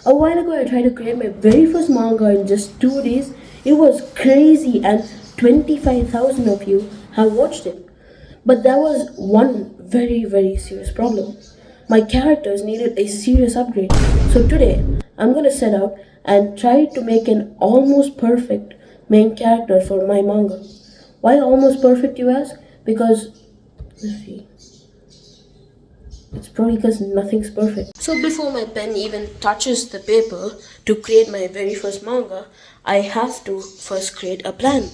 A while ago, I tried to create my very first manga in just 2 days. It was crazy, and 25,000 of you have watched it. But there was one very serious problem. My characters needed a serious upgrade. So today, I'm gonna set out and try to make an almost perfect main character for my manga. Why almost perfect, you ask? Because, let's see. It's probably because nothing's perfect. So before my pen even touches the paper to create my very first manga, I have to first create a plan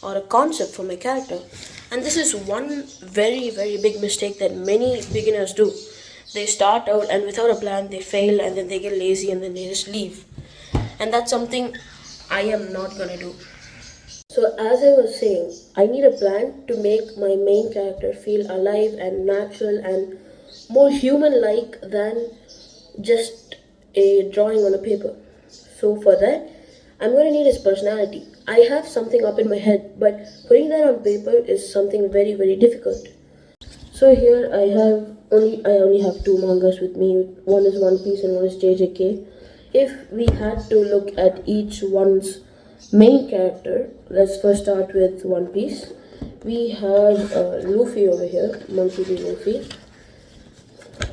or a concept for my character. And this is one very big mistake that many beginners do. They start out and without a plan they fail and then they get lazy and then they just leave. And that's something I am not gonna do. So, as I was saying, I need a plan to make my main character feel alive and natural and more human like than just a drawing on a paper. So, for that, I'm going to need his personality. I have something up in my head, but putting that on paper is something very difficult. So here I only have two mangas with me. One is One Piece and one is JJK. If we had to look at each one's main character, let's first start with One Piece. We have Luffy over here, Monkey D. Luffy.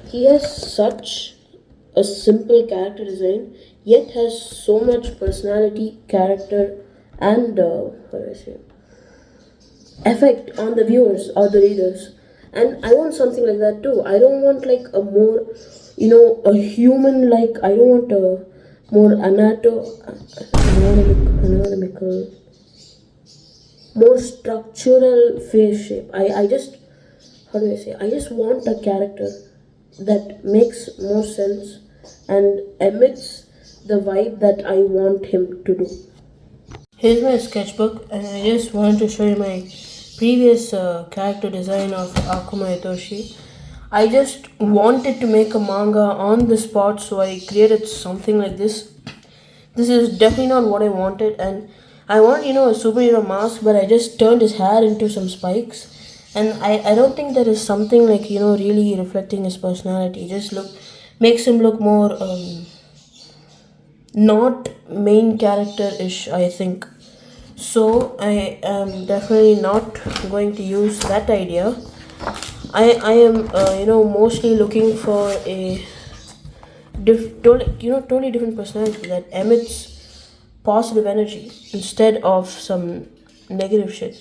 He has such a simple character design, yet has so much personality, character, and effect on the viewers or the readers. And I want something like that too. I don't want like a more, a human like. I don't want a more anatomical, more structural face shape. I just, how do I say? I just want a character that makes more sense and emits the vibe that I want him to do. Here's my sketchbook, and I just wanted to show you my previous character design of Akuma Itoshi. I just wanted to make a manga on the spot, so I created something like this. This is definitely not what I wanted, and I wanted, a superhero mask, but I just turned his hair into some spikes. And I don't think that is something like, really reflecting his personality. Just makes him look more not main character-ish, I think. So I am definitely not going to use that idea. I am mostly looking for a totally different personality that emits positive energy instead of some negative shit.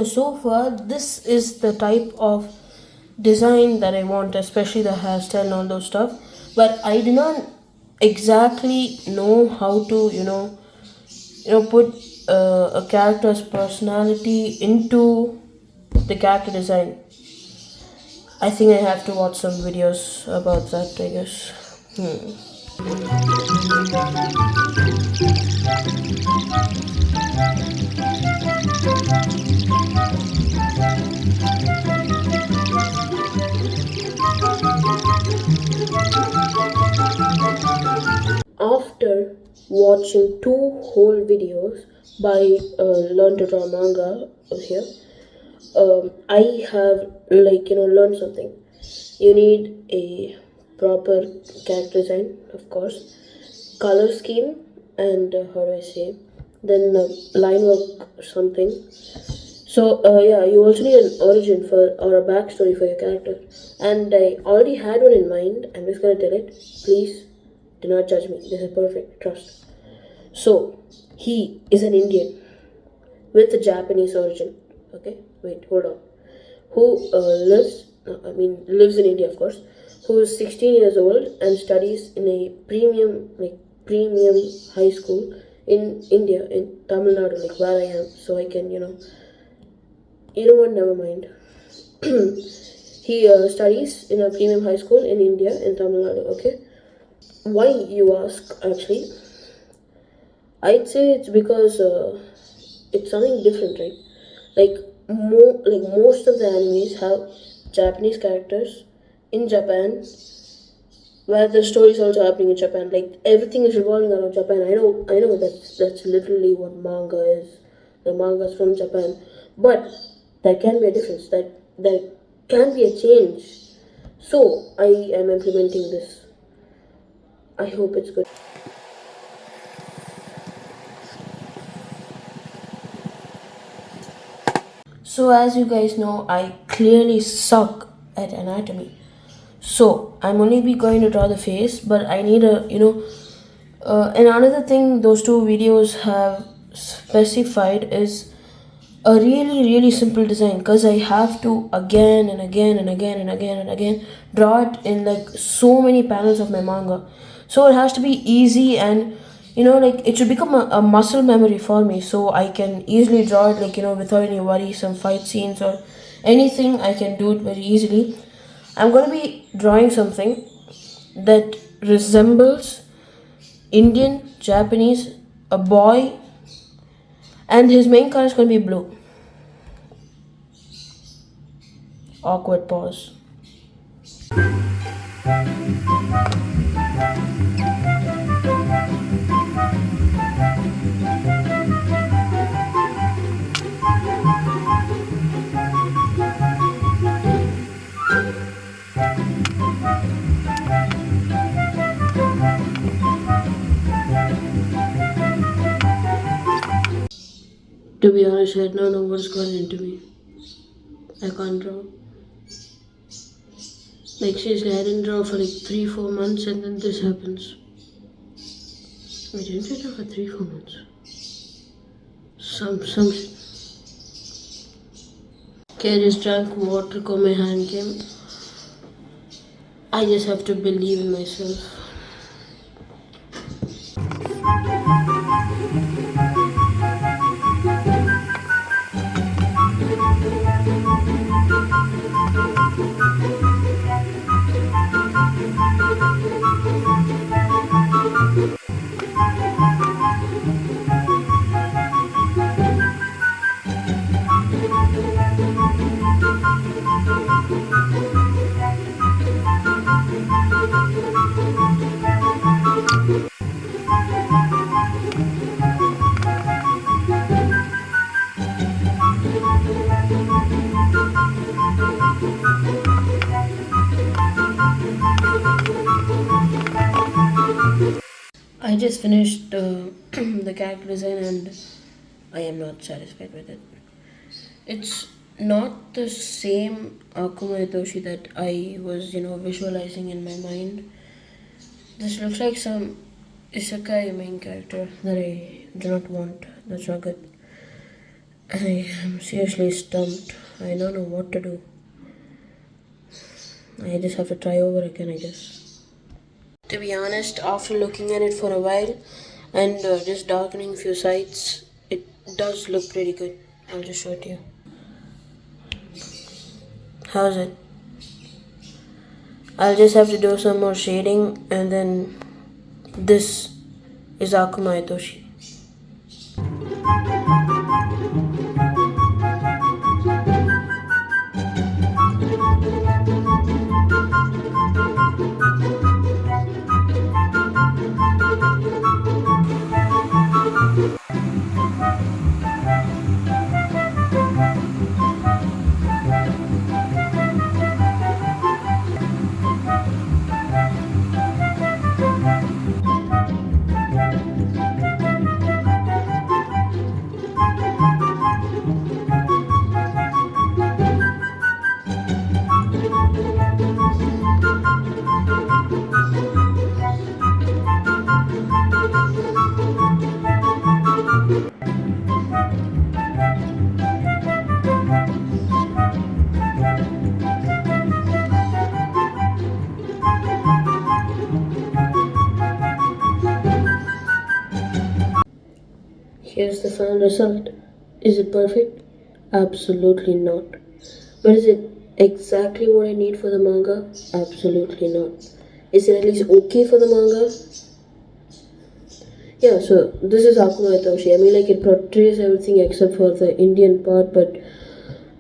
So far, this is the type of design that I want, especially the hairstyle and all those stuff. But I do not exactly know how to, put a character's personality into the character design. I think I have to watch some videos about that, I guess. After watching two whole videos by Learn to Draw Manga here, I have learned something. You need a proper character design, of course, color scheme, and how do I say, then line work or something. So yeah, you also need an origin for or a backstory for your character. And I already had one in mind. I'm just gonna tell it. Please do not judge me. This is perfect. Trust. So he is an Indian with a Japanese origin. Okay, wait, hold on. Who lives in India, of course. Who is 16 years old and studies in a premium high school in India, in Tamil Nadu, like where I am, so I can, never mind. He studies in a premium high school in India, in Tamil Nadu, okay? Why, you ask, actually? I'd say it's because it's something different, right? Like, most of the animes have Japanese characters in Japan, where the story is also happening in Japan. Like everything is revolving around Japan. I know that's literally what manga is. The manga is from Japan, but there can be a difference, that there can be a change. So I am implementing this. I hope it's good. So as you guys know, I clearly suck at anatomy. So I'm only be going to draw the face, but I need a and another thing those two videos have specified is a really simple design, because I have to again and again and again and again and again draw it in like so many panels of my manga. So it has to be easy, and like it should become a muscle memory for me, so I can easily draw it like without any worry, some fight scenes or anything. I can do it very easily. I'm going to be drawing something that resembles Indian, Japanese, a boy, and his main color is going to be blue. Awkward pause. To be honest, I don't know what's going into me. I can't draw. Like seriously, I didn't draw for like 3-4 months, and then this happens. Wait, didn't I draw for 3-4 months? Some. Okay, I just drank water, got my hand came. I just have to believe in myself. I just finished the character design, and I am not satisfied with it. It's not the same Akuma Itoshi that I was, visualizing in my mind. This looks like some isekai main character that I do not want. That's not good. I am seriously stumped. I don't know what to do. I just have to try over again, I guess. To be honest, after looking at it for a while and just darkening a few sides, it does look pretty good. I'll just show it to you. How's it? I'll just have to do some more shading, and then this is Akuma Itoshi. Here's the final result. Is it perfect? Absolutely not. But is it exactly what I need for the manga? Absolutely not. Is it at least okay for the manga? Yeah, so this is Akuma Itoshi. I mean, like, it portrays everything except for the Indian part, but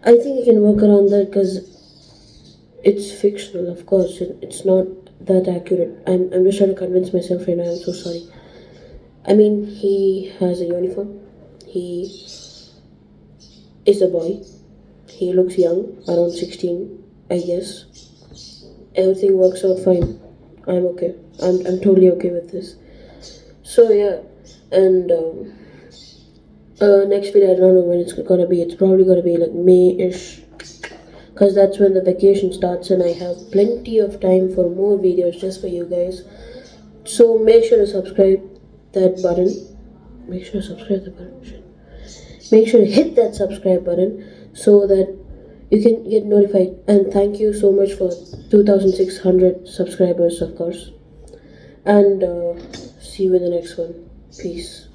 I think you can work around that because it's fictional, of course. It's not that accurate. I'm just trying to convince myself right now. I'm so sorry. I mean, he has a uniform. He is a boy. he looks young, around 16, I guess. Everything works out fine. I'm okay. I'm totally okay with this. So yeah, and next video I don't know when it's gonna be. It's probably gonna be like May-ish, because that's when the vacation starts, and I have plenty of time for more videos just for you guys. So make sure to subscribe that button. Make sure to subscribe the button. Shit. Make sure to hit that subscribe button so that you can get notified. And thank you so much for 2,600 subscribers, of course. And see you in the next one. Peace.